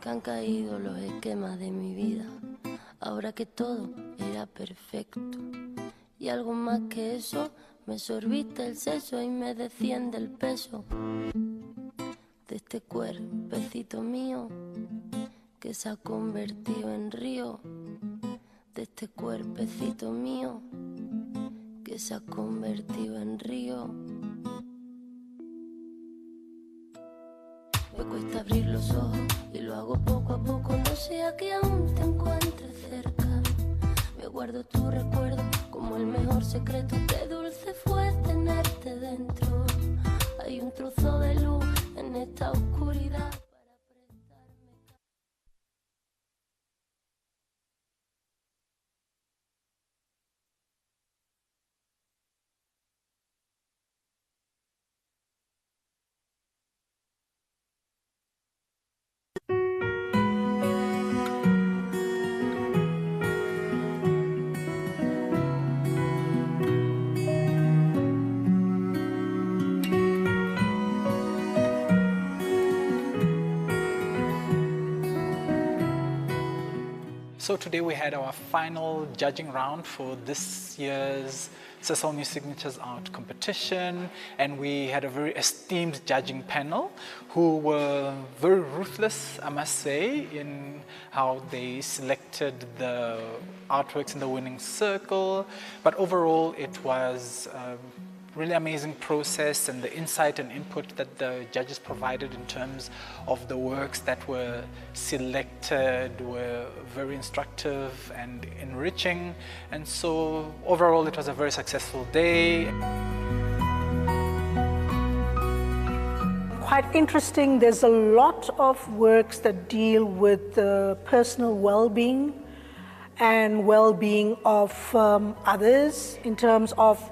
que han caído los esquemas de mi vida, ahora que todo era perfecto. Y algo más que eso, me sorbiste el seso y me desciende el peso de este cuerpecito mío que se ha convertido en río, de este cuerpecito mío que se ha convertido en río. Me cuesta abrir los ojos y lo hago poco a poco, no sea que aún te encuentres cerca. Me guardo tu recuerdo como el mejor secreto, qué dulce fue tenerte dentro. Hay un trozo de luz en esta oscuridad. So today we had our final judging round for this year's Sasol New Signatures Art competition, and we had a very esteemed judging panel who were very ruthless, I must say, in how they selected the artworks in the winning circle. But overall it was really amazing process, and the insight and input that the judges provided in terms of the works that were selected were very instructive and enriching. And so overall it was a very successful day. Quite interesting. There's a lot of works that deal with the personal well-being and well-being of others in terms of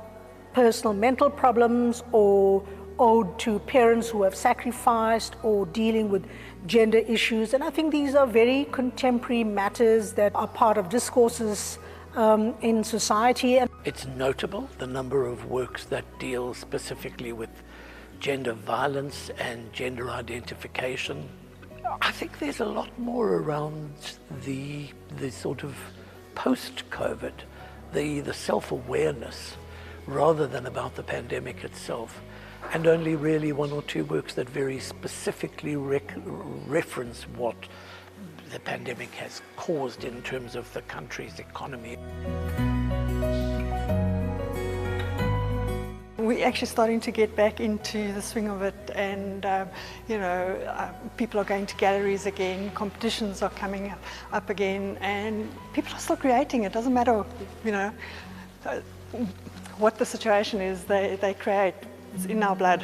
personal mental problems, or owed to parents who have sacrificed, or dealing with gender issues. And I think these are very contemporary matters that are part of discourses in society. It's notable the number of works that deal specifically with gender violence and gender identification. I think there's a lot more around the sort of post-COVID, the self-awareness, rather than about the pandemic itself, and only really one or two works that very specifically reference what the pandemic has caused in terms of the country's economy. We're actually starting to get back into the swing of it, and people are going to galleries again, competitions are coming up again, and people are still creating. It doesn't matter, what the situation is, they create. It's in our blood.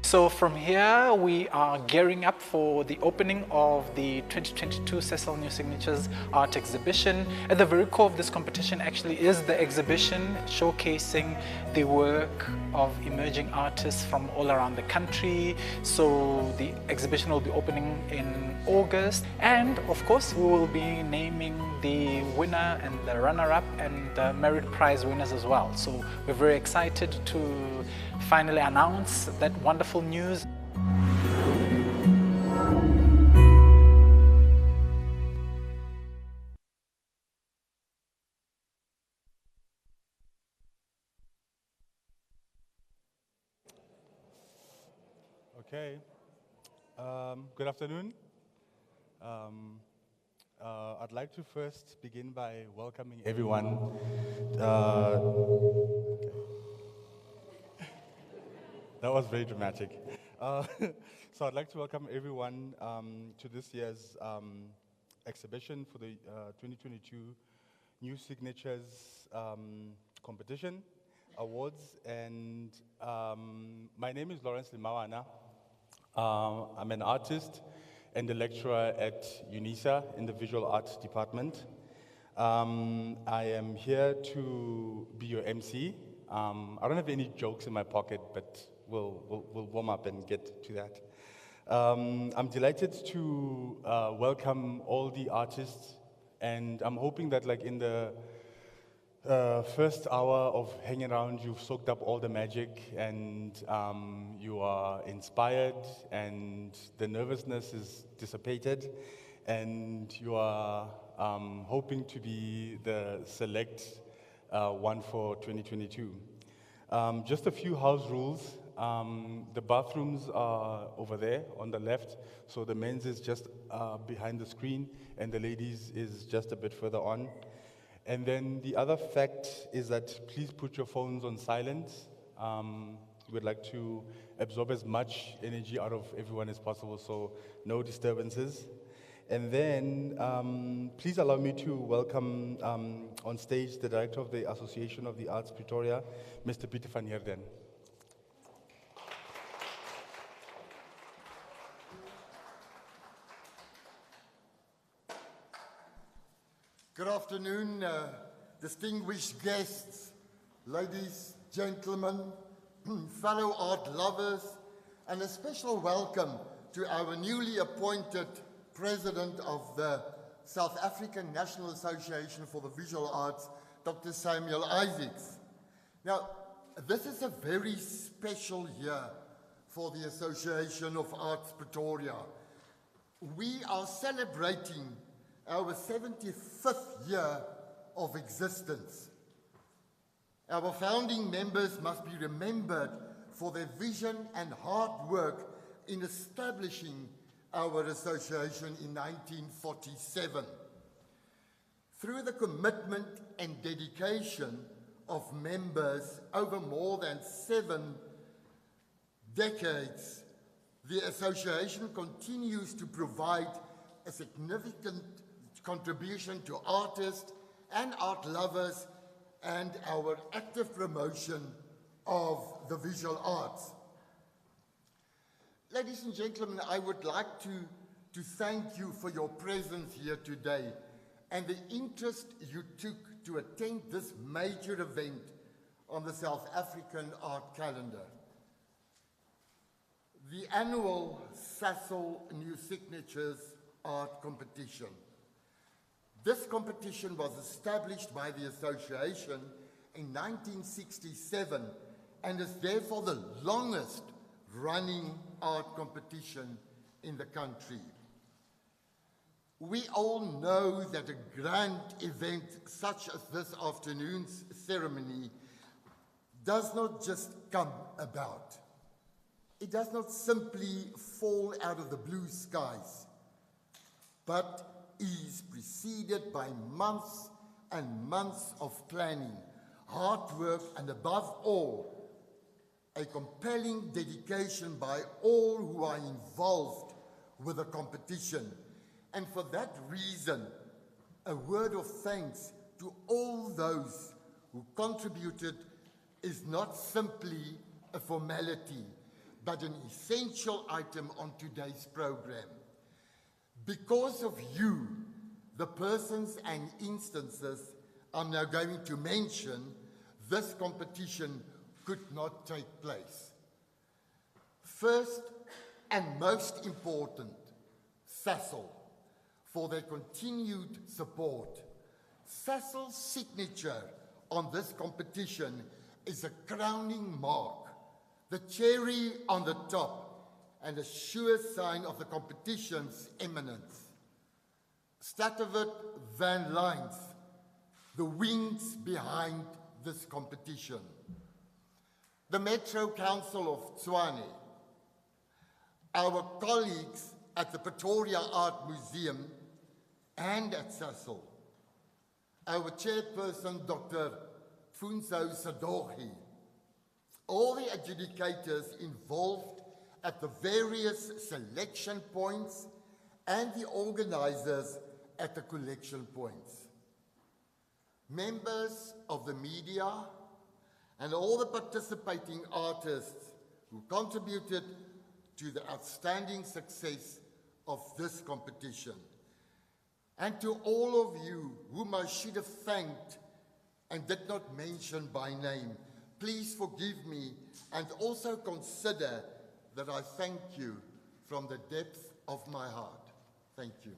So from here, we are gearing up for the opening of the 2022 Sasol New Signatures Art Exhibition. At the very core of this competition actually is the exhibition showcasing the work of emerging artists from all around the country. So the exhibition will be opening in August, and of course we will be naming the winner and the runner-up and the merit prize winners as well. So we're very excited to finally announce that wonderful news. Okay. Good afternoon. I'd like to first begin by welcoming everyone. Okay. That was very dramatic. So I'd like to welcome everyone to this year's exhibition for the 2022 New Signatures Competition Awards. And my name is Lawrence Limawana. I'm an artist and a lecturer at UNISA in the Visual Arts Department. I am here to be your MC. I don't have any jokes in my pocket, but we'll warm up and get to that. I'm delighted to welcome all the artists, and I'm hoping that, like, in the First hour of hanging around, you've soaked up all the magic and you are inspired and the nervousness is dissipated and you are hoping to be the select one for 2022. Just a few house rules. The bathrooms are over there on the left, so the men's is just behind the screen and the ladies is just a bit further on. And then the other fact is that please put your phones on silent. We'd like to absorb as much energy out of everyone as possible, so no disturbances. And then please allow me to welcome on stage the Director of the Association of the Arts Pretoria, Mr. Pieter van Heerden. Good afternoon, distinguished guests, ladies, gentlemen, fellow art lovers, and a special welcome to our newly appointed President of the South African National Association for the Visual Arts, Dr. Samuel Isaacs. Now, this is a very special year for the Association of Arts Pretoria. We are celebrating our 75th year of existence. Our founding members must be remembered for their vision and hard work in establishing our association in 1947. Through the commitment and dedication of members over more than 7 decades, the association continues to provide a significant contribution to artists and art lovers and our active promotion of the visual arts. Ladies and gentlemen, I would like to thank you for your presence here today and the interest you took to attend this major event on the South African art calendar. The annual Sasol New Signatures Art Competition. This competition was established by the association in 1967 and is therefore the longest running art competition in the country. We all know that a grand event such as this afternoon's ceremony does not just come about. It does not simply fall out of the blue skies, but is preceded by months and months of planning, hard work, and above all, a compelling dedication by all who are involved with the competition. And for that reason, a word of thanks to all those who contributed is not simply a formality, but an essential item on today's program. Because of you, the persons and instances I'm now going to mention, this competition could not take place. First and most important, Sasol, for their continued support. Sasol's signature on this competition is a crowning mark, the cherry on the top, and a sure sign of the competition's eminence. Stadtewit Van Lines, the wings behind this competition. The Metro Council of Tshwane, our colleagues at the Pretoria Art Museum and at Sasol, our chairperson, Dr. Funso Sadohi, all the adjudicators involved at the various selection points and the organizers at the collection points. Members of the media and all the participating artists who contributed to the outstanding success of this competition. And to all of you whom I should have thanked and did not mention by name, please forgive me and also consider that I thank you from the depth of my heart. Thank you.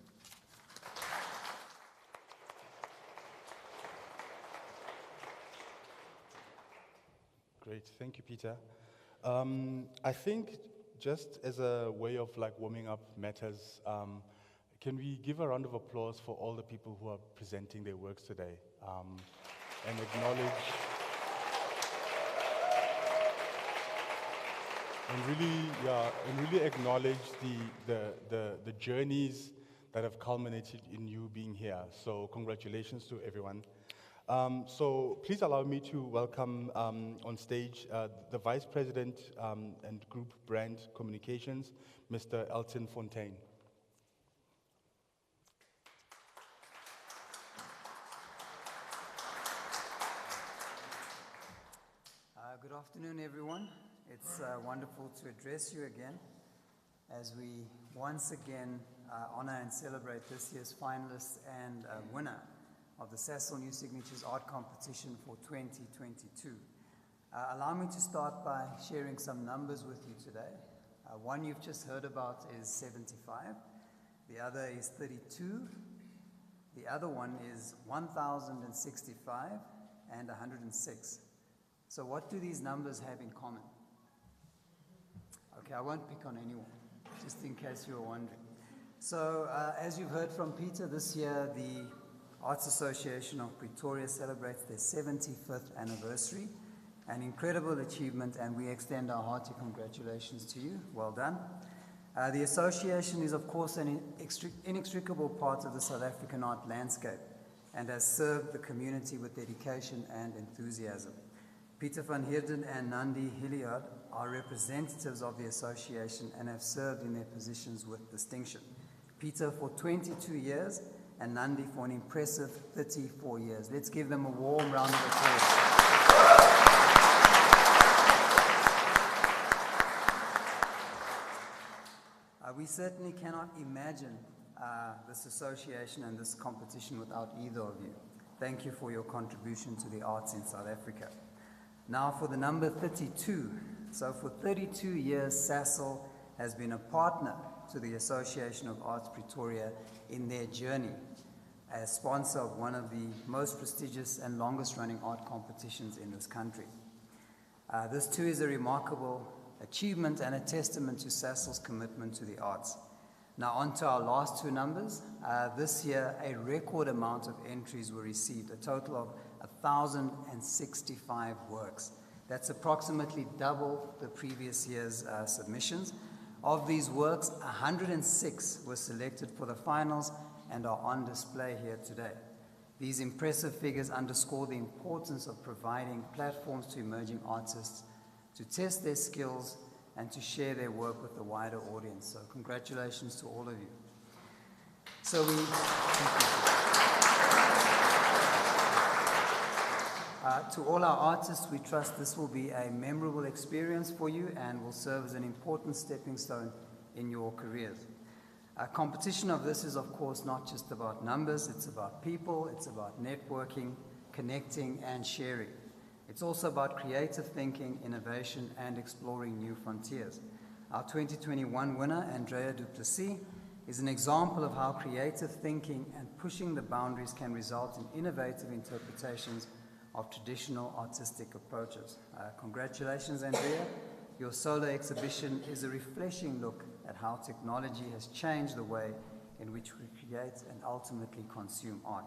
Great, thank you, Peter. I think just as a way of like warming up matters, can we give a round of applause for all the people who are presenting their works today, and really acknowledge the journeys that have culminated in you being here. So congratulations to everyone. So please allow me to welcome on stage the Vice President and Group Brand Communications, Mr. Elton Fontaine. Good afternoon, everyone. It's wonderful to address you again as we once again honor and celebrate this year's finalists and winner of the Sasol New Signatures Art Competition for 2022. Allow me to start by sharing some numbers with you today. One you've just heard about is 75, the other is 32, the other one is 1,065 and 106. So what do these numbers have in common? Okay, I won't pick on anyone, just in case you were wondering. So as you've heard from Peter, this year the Arts Association of Pretoria celebrates their 75th anniversary, an incredible achievement, and we extend our hearty congratulations to you. Well done. The association is, of course, an inextricable part of the South African art landscape and has served the community with dedication and enthusiasm. Peter van Heerden and Nandi Hilliard are representatives of the association and have served in their positions with distinction. Peter for 22 years and Nandi for an impressive 34 years. Let's give them a warm round of applause. We certainly cannot imagine this association and this competition without either of you. Thank you for your contribution to the arts in South Africa. Now for the number 32. So for 32 years, Sasol has been a partner to the Association of Arts Pretoria in their journey as sponsor of one of the most prestigious and longest running art competitions in this country. This too is a remarkable achievement and a testament to Sasol's commitment to the arts. Now on to our last two numbers. This year, a record amount of entries were received, a total of 1,065 works. That's approximately double the previous year's submissions. Of these works, 106 were selected for the finals and are on display here today. These impressive figures underscore the importance of providing platforms to emerging artists to test their skills and to share their work with the wider audience. So congratulations to all of you. So to all our artists, we trust this will be a memorable experience for you and will serve as an important stepping stone in your careers. A competition of this is, of course, not just about numbers, it's about people, it's about networking, connecting, and sharing. It's also about creative thinking, innovation, and exploring new frontiers. Our 2021 winner, Andrea du Plessis, is an example of how creative thinking and pushing the boundaries can result in innovative interpretations of traditional artistic approaches. Congratulations, Andrea. Your solo exhibition is a refreshing look at how technology has changed the way in which we create and ultimately consume art.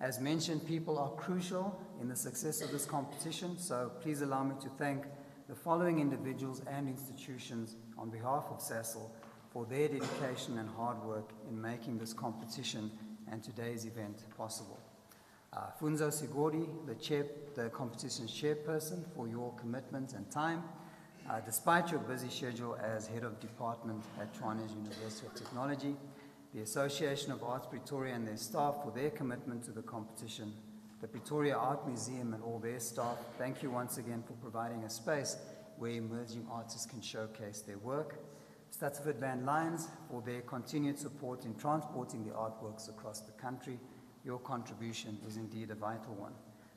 As mentioned, people are crucial in the success of this competition, so please allow me to thank the following individuals and institutions on behalf of Sasol for their dedication and hard work in making this competition and today's event possible. Funzo Sigori, the competition's chairperson, for your commitment and time. Despite your busy schedule as head of department at Tshwane University of Technology, the Association of Arts Pretoria and their staff for their commitment to the competition, the Pretoria Art Museum and all their staff, thank you once again for providing a space where emerging artists can showcase their work. Stratford Van Lines for their continued support in transporting the artworks across the country. Your contribution is indeed a vital one.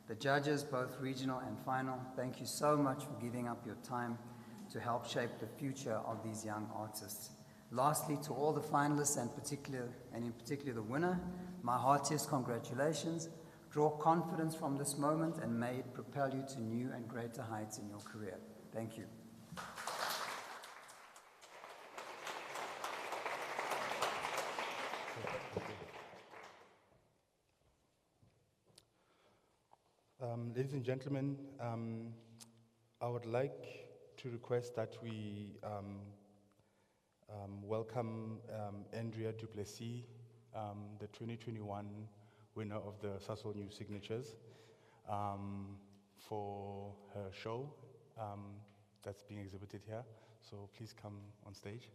The judges, both regional and final, thank you so much for giving up your time to help shape the future of these young artists. Lastly, to all the finalists and in particular the winner, my heartiest congratulations. Draw confidence from this moment and may it propel you to new and greater heights in your career. Thank you. Ladies and gentlemen, I would like to request that we welcome Andrea Duplessis, the 2021 winner of the Sasol New Signatures, for her show that's being exhibited here. So please come on stage.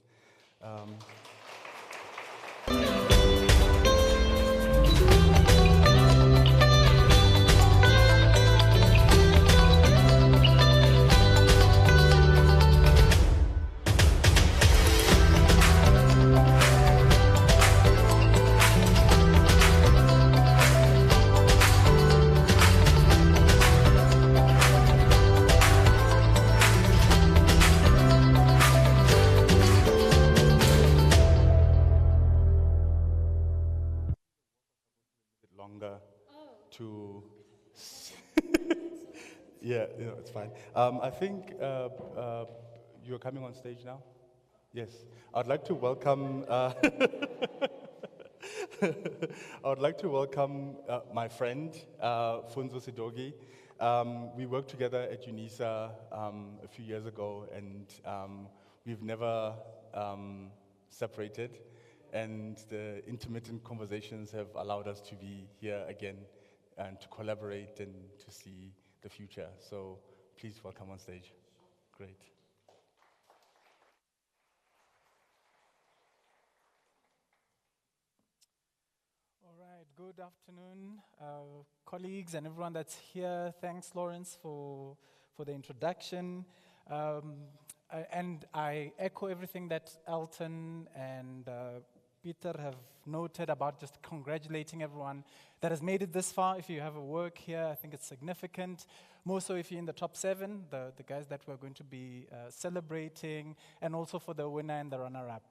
Longer to yeah, it's fine. I think you're coming on stage now. Yes, I'd like to welcome my friend Funzo Sidogi. We worked together at UNISA a few years ago, and we've never separated. And the intermittent conversations have allowed us to be here again and to collaborate and to see the future. So please welcome on stage. Great. All right, good afternoon, colleagues and everyone that's here. Thanks, Lawrence, for the introduction. And I echo everything that Elton and Peter have noted about just congratulating everyone that has made it this far. If you have a work here, I think it's significant. More so if you're in the top 7, the guys that we're going to be celebrating, and also for the winner and the runner-up.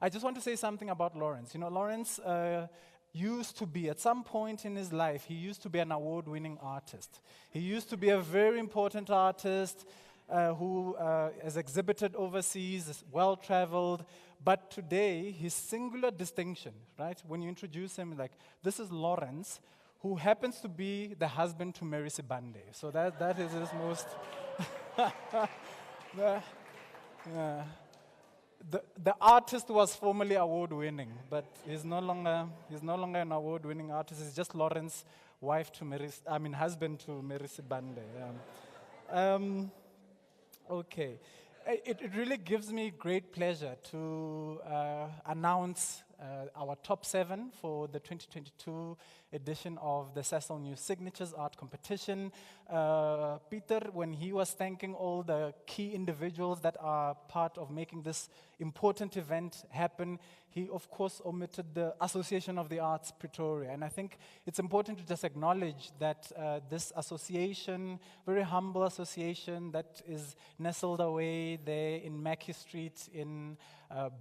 I just want to say something about Lawrence. You know, Lawrence used to be, at some point in his life, he used to be an award-winning artist. He used to be a very important artist who has exhibited overseas, is well-traveled. But today, his singular distinction, right, when you introduce him, like, this is Lawrence, who happens to be the husband to Mary Sibande. So that is his most... The artist was formerly award-winning, but he's no longer an award-winning artist. He's just Lawrence, husband to Mary Sibande. Okay. It really gives me great pleasure to announce our top 7 for the 2022 edition of the Sasol New Signatures Art Competition. Peter, when he was thanking all the key individuals that are part of making this important event happen, he of course omitted the Association of the Arts Pretoria. And I think it's important to just acknowledge that this association, very humble association that is nestled away there in Mackey Street in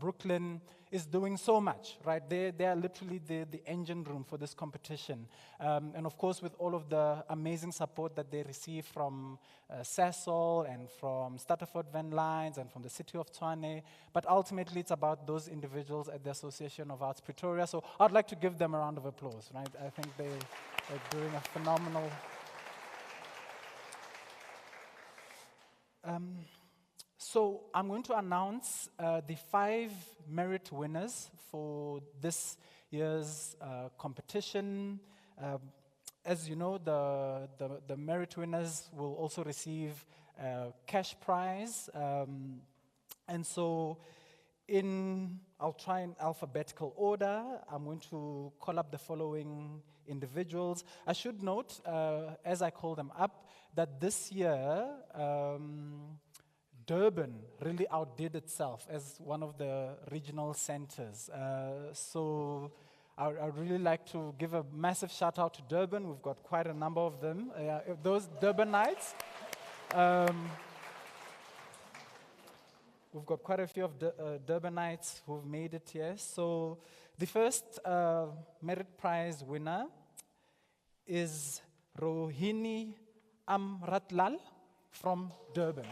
Brooklyn, is doing so much, right? They are literally the engine room for this competition. And of course, with all of the amazing support that they receive from Sasol and from Stutterford Van Lines and from the City of Tshwane. But ultimately, it's about those individuals at the Association of Arts Pretoria. So I'd like to give them a round of applause, right? I think they're doing a phenomenal... So I'm going to announce the 5 merit winners for this year's competition. As you know, the merit winners will also receive a cash prize. And so I'll try in alphabetical order. I'm going to call up the following individuals. I should note, as I call them up, that this year, Durban really outdid itself as one of the regional centers. So I'd really like to give a massive shout out to Durban. We've got quite a number of them. Those Durbanites. We've got quite a few of Durbanites who've made it here. So the first merit prize winner is Rohini Amratlal from Durban.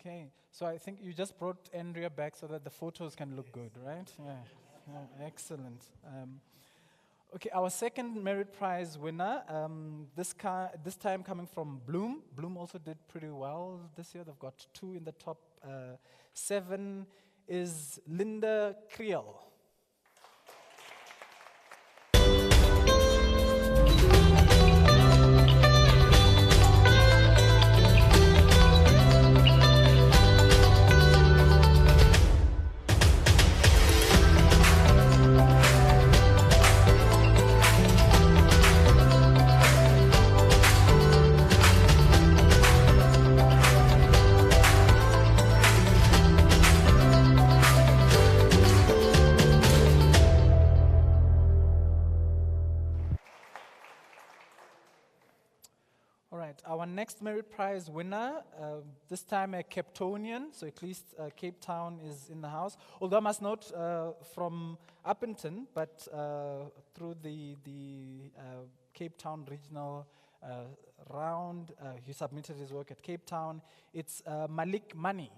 Okay, so I think you just brought Andrea back so that the photos can look good, right? Yeah, excellent. Okay, our second merit prize winner, this time coming from Bloom. Bloom also did pretty well this year. They've got 2 in the top 7, is Linda Creel. Our next merit prize winner, this time a Capetonian, so at least Cape Town is in the house. Although I must note from Upington, but through the Cape Town regional round, he submitted his work at Cape Town. It's Malik Mani.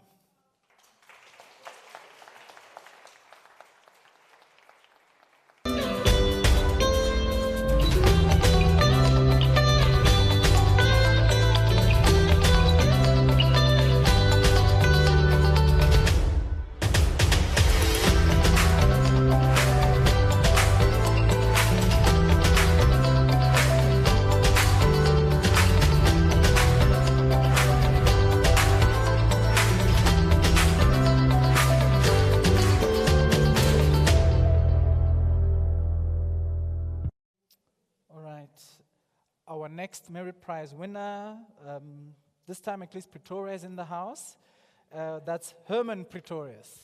Our next merit prize winner, this time at least Pretoria is in the house. That's Herman Pretorius.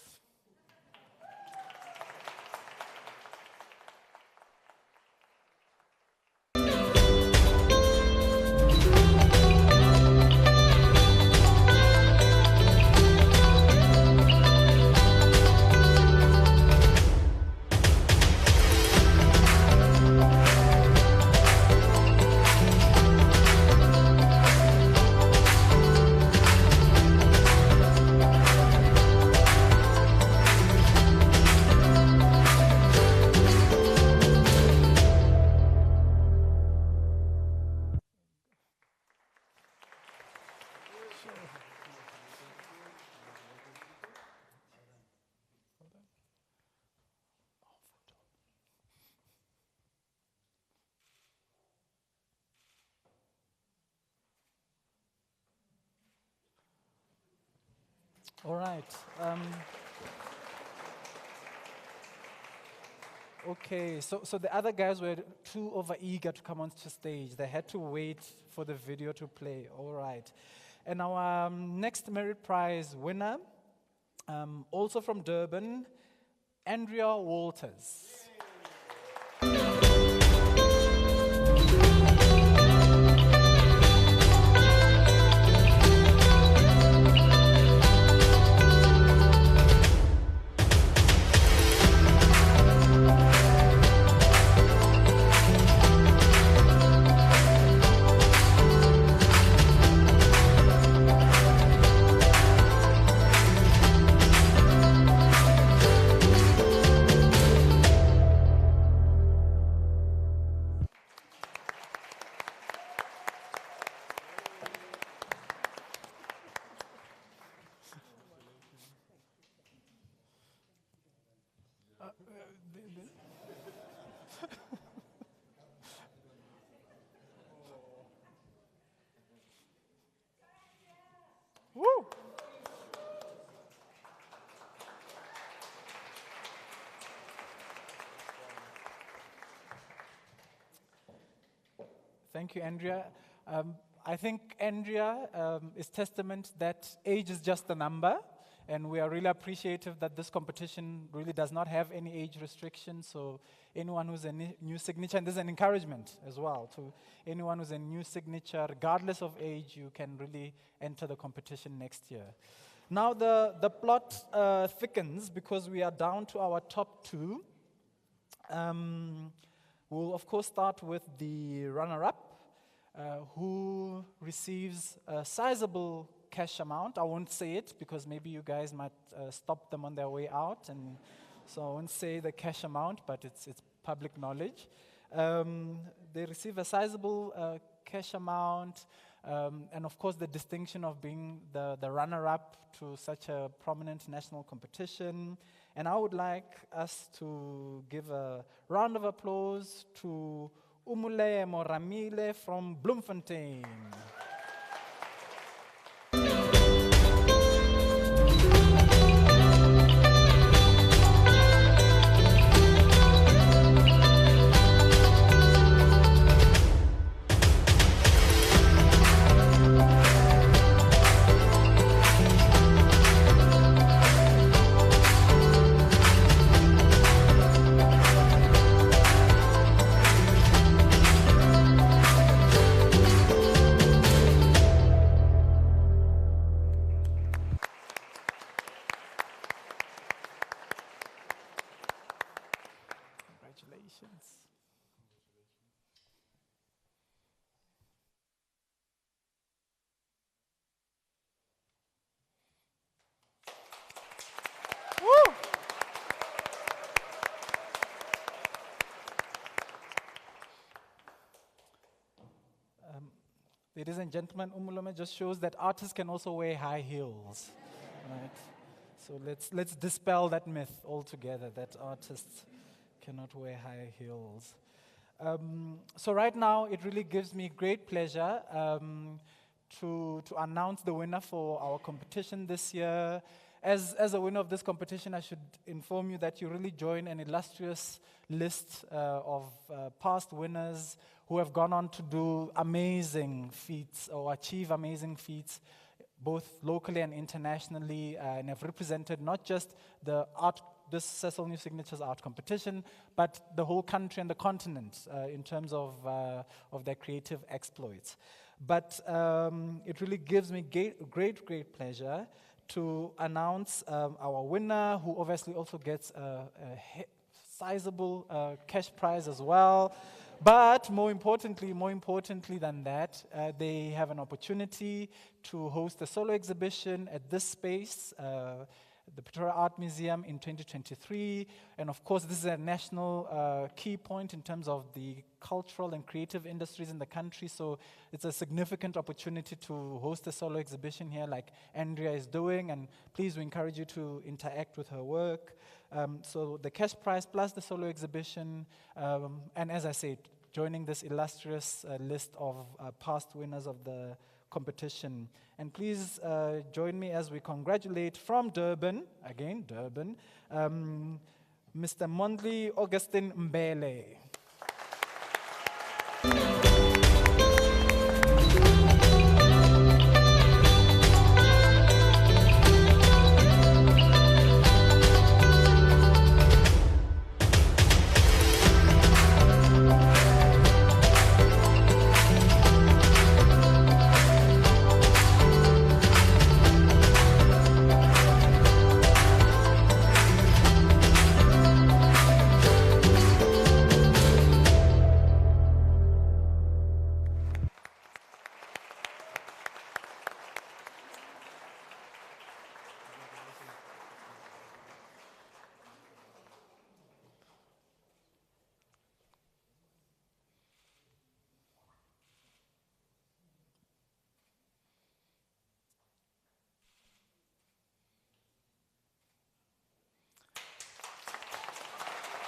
All right. Okay, so the other guys were too over-eager to come onto stage. They had to wait for the video to play. All right. And our next merit prize winner, also from Durban, Andrea Walters. Thank you, Andrea. I think Andrea is testament that age is just a number, and we are really appreciative that this competition really does not have any age restrictions. So anyone who's a new signature, and there's an encouragement as well to anyone who's a new signature, regardless of age, you can really enter the competition next year. Now the plot thickens because we are down to our top two. We'll of course start with the runner-up, who receives a sizable cash amount. I won't say it because maybe you guys might stop them on their way out, and so I won't say the cash amount, but it's public knowledge. They receive a sizable cash amount, and of course the distinction of being the runner-up to such a prominent national competition. And I would like us to give a round of applause to Umule Moramile from Bloemfontein. Congratulations. Woo! Ladies and gentlemen, Umulome just shows that artists can also wear high heels, right? So let's dispel that myth altogether that artists cannot wear high heels. So right now, it really gives me great pleasure to announce the winner for our competition this year. As a winner of this competition, I should inform you that you really join an illustrious list of past winners who have gone on to do amazing feats or achieve amazing feats, both locally and internationally, and have represented not just this Sasol New Signatures art competition, but the whole country and the continent in terms of their creative exploits. But it really gives me great pleasure to announce our winner, who obviously also gets a sizable cash prize as well. But more importantly than that, they have an opportunity to host a solo exhibition at this space, the Pretoria Art Museum in 2023. And of course, this is a national key point in terms of the cultural and creative industries in the country. So it's a significant opportunity to host a solo exhibition here like Andrea is doing. And please, we encourage you to interact with her work. So the cash prize plus the solo exhibition, and as I said, joining this illustrious list of past winners of the competition. And please join me as we congratulate from Durban, again Durban, Mr. Mondli Augustine Mbele.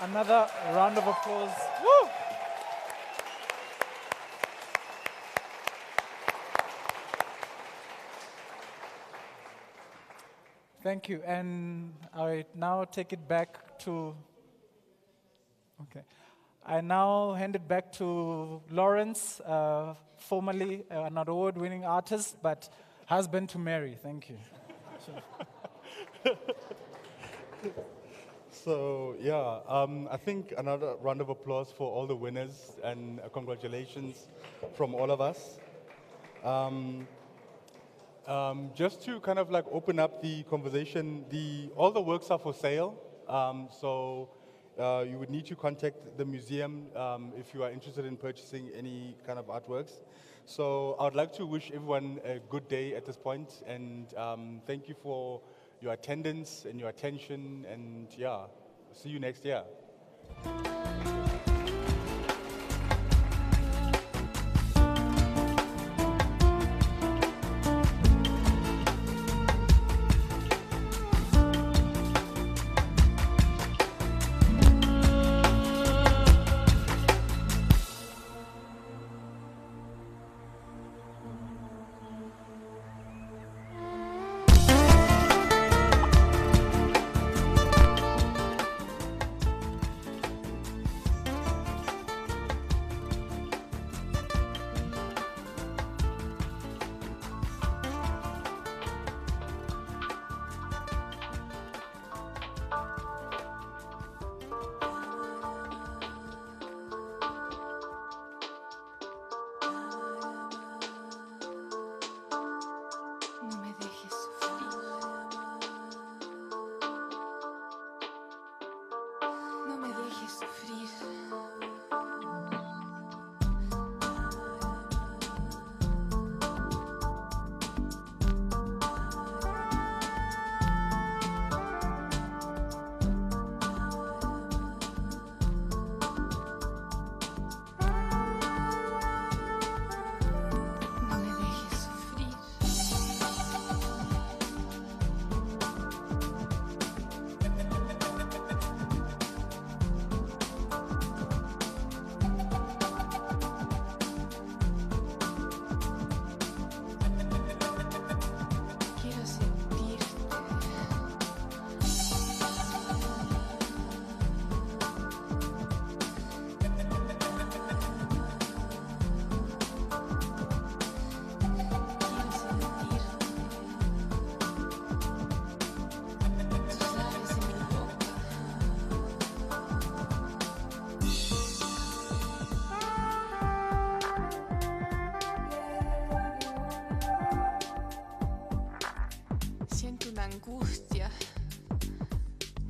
Another round of applause. Woo! Thank you. And I now take it back to, okay. I now hand it back to Lawrence, formerly an award-winning artist, but husband to Mary. Thank you. So, yeah, I think another round of applause for all the winners and congratulations from all of us. Just to kind of like open up the conversation, all the works are for sale. So you would need to contact the museum if you are interested in purchasing any kind of artworks. So I would like to wish everyone a good day at this point, and thank you for your attendance and your attention, and yeah, see you next year.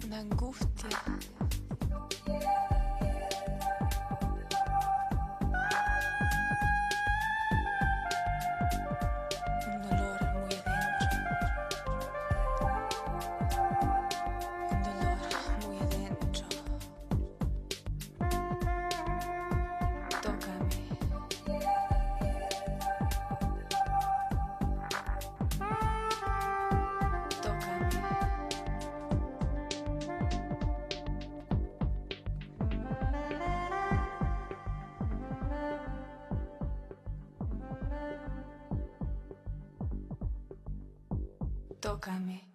una angustia. Un dolor muy adentro. Un dolor muy adentro. Tócame. Tócame.